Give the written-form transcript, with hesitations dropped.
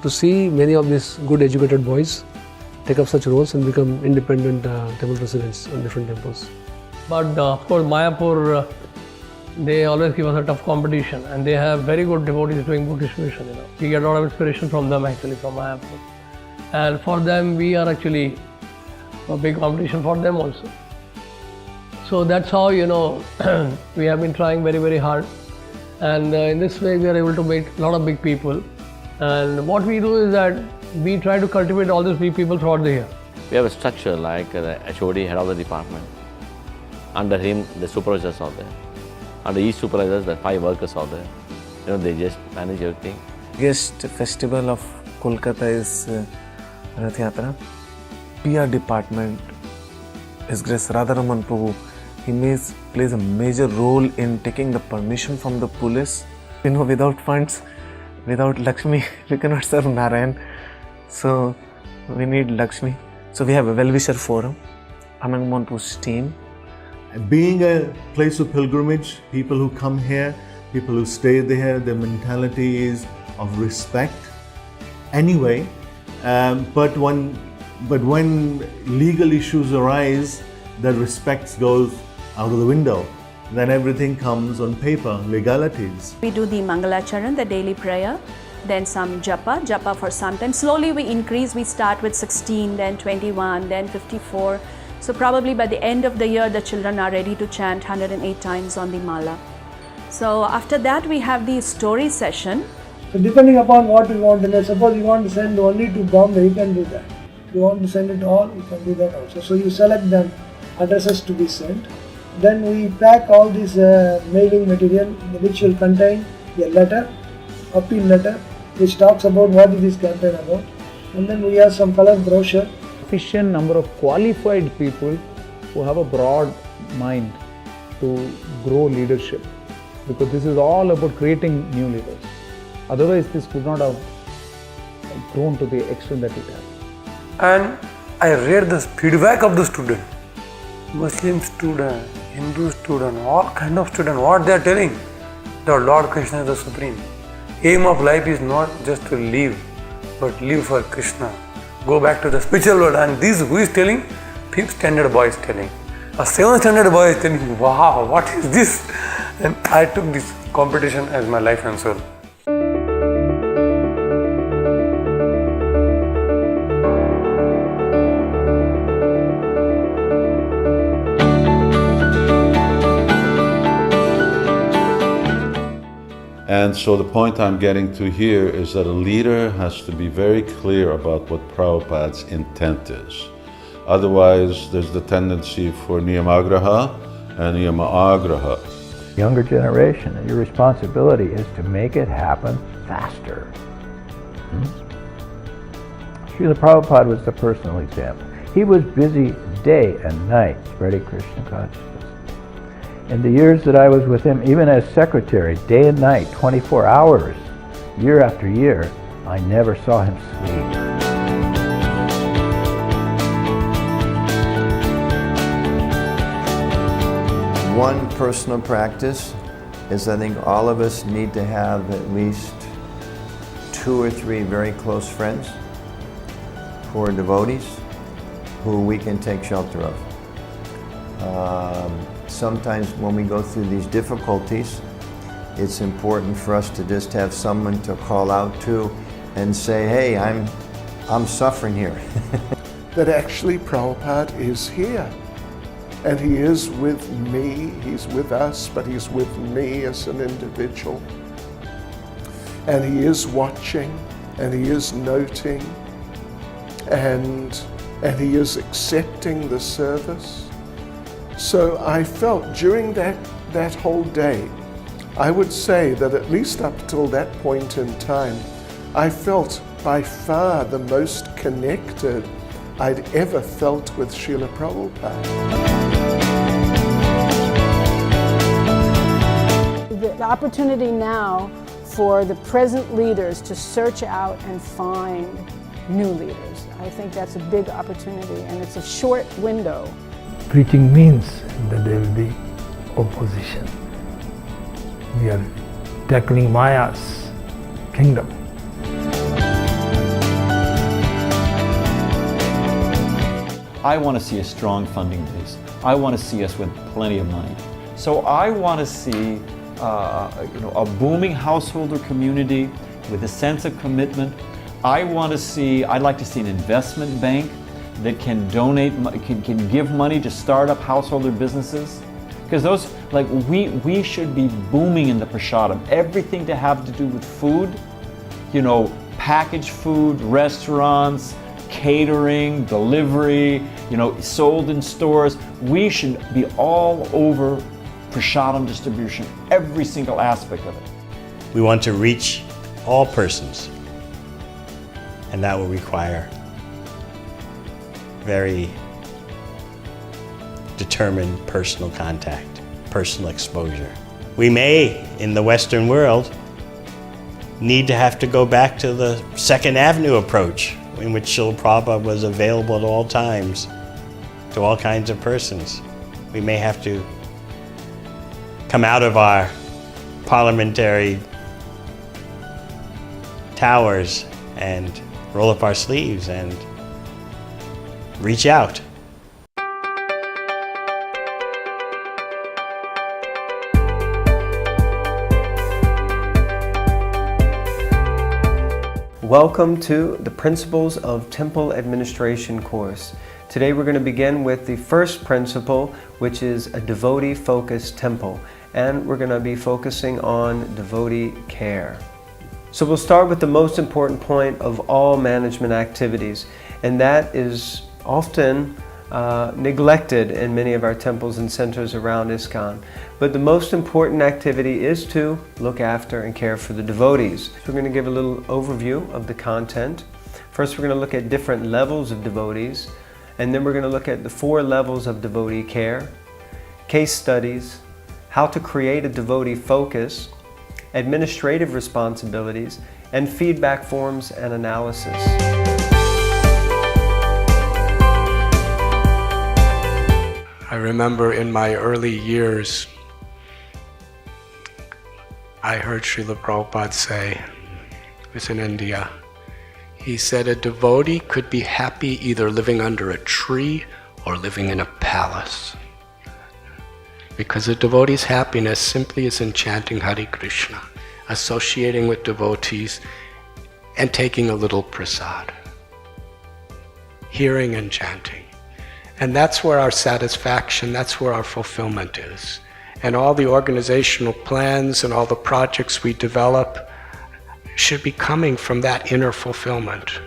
to see many of these good educated boys take up such roles and become independent temple residents in different temples. But of course, Mayapur, they always give us a tough competition, and they have very good devotees doing book distribution. We get a lot of inspiration from them actually, from Mayapur. And for them, we are actually a big competition for them also. So that's how, we have been trying very, very hard. And in this way, we are able to meet a lot of big people. And what we do is that we try to cultivate all these big people throughout the year. We have a structure like the HOD, head of the department. Under him, the supervisors are there. Under each supervisor, the 5 workers are there. They just manage everything. Biggest festival of Kolkata is Rath Yatra. PR department, His Grace Radharaman Prabhu, he plays a major role in taking the permission from the police. Without funds, without Lakshmi, we cannot serve Narayan. So we need Lakshmi. So we have a well-wisher forum among Monpu's team. Being a place of pilgrimage, people who come here, people who stay there, their mentality is of respect. Anyway, but when legal issues arise, that respect goes out of the window. Then everything comes on paper, legalities. We do the Mangalacharan, the daily prayer, then some japa for some time. Slowly we increase, we start with 16, then 21, then 54. So probably by the end of the year, the children are ready to chant 108 times on the mala. So after that, we have the story session. So depending upon what you want to do, suppose you want to send only to Bombay, you can do that. If you want to send it all, you can do that also. So you select the addresses to be sent. Then we pack all this mailing material, which will contain a letter, appeal letter, which talks about what is this campaign about. And then we have some color brochure. Sufficient number of qualified people who have a broad mind to grow leadership, because this is all about creating new leaders. Otherwise, this could not have grown to the extent that it has. And I read the feedback of the student, Muslim student, Hindu student, all kind of student, what they are telling, the Lord Krishna is the Supreme. Aim of life is not just to live, but live for Krishna. Go back to the spiritual world. And this who is telling? 5th standard boy is telling. A 7th standard boy is telling, wow, what is this? And I took this competition as my life and soul. And so the point I'm getting to here is that a leader has to be very clear about what Prabhupada's intent is. Otherwise, there's the tendency for niyamagraha and niyamaagraha. Younger generation, your responsibility is to make it happen faster. Srila Prabhupada was the personal example. He was busy day and night spreading Krishna consciousness. In the years that I was with him, even as secretary, day and night, 24 hours, year after year, I never saw him sleep. One personal practice is I think all of us need to have at least 2 or 3 very close friends who are devotees who we can take shelter of. Sometimes when we go through these difficulties, it's important for us to just have someone to call out to and say, hey, I'm suffering here. That actually Prabhupada is here. And he is with me, he's with us, but he's with me as an individual. And he is watching, and he is noting, and he is accepting the service. So I felt during that whole day, I would say that at least up till that point in time, I felt by far the most connected I'd ever felt with Srila Prabhupada. The opportunity now for the present leaders to search out and find new leaders. I think that's a big opportunity, and it's a short window. Preaching means that there will be opposition. We are tackling Maya's kingdom. I want to see a strong funding base. I want to see us with plenty of money. So I want to see a booming householder community with a sense of commitment. I'd like to see an investment bank that can donate, can give money to start-up householder businesses. Because those, we should be booming in the Prasadam. Everything to have to do with food, packaged food, restaurants, catering, delivery, sold in stores. We should be all over Prasadam distribution, every single aspect of it. We want to reach all persons, and that will require very determined personal contact, personal exposure. We may, in the Western world, need to have to go back to the Second Avenue approach, in which Srila Prabhupada was available at all times to all kinds of persons. We may have to come out of our parliamentary towers and roll up our sleeves and reach out. Welcome to the Principles of Temple Administration course. Today we're going to begin with the first principle, which is a devotee-focused temple, and we're going to be focusing on devotee care. So we'll start with the most important point of all management activities, and that is often neglected in many of our temples and centers around ISKCON. But the most important activity is to look after and care for the devotees. So we're going to give a little overview of the content. First, we're going to look at different levels of devotees, and then we're going to look at the 4 levels of devotee care, case studies, how to create a devotee focus, administrative responsibilities, and feedback forms and analysis. I remember in my early years, I heard Srila Prabhupada say, it was in India, he said a devotee could be happy either living under a tree or living in a palace. Because a devotee's happiness simply is in chanting Hare Krishna, associating with devotees, and taking a little prasad, hearing and chanting. And that's where our satisfaction, that's where our fulfillment is. And all the organizational plans and all the projects we develop should be coming from that inner fulfillment.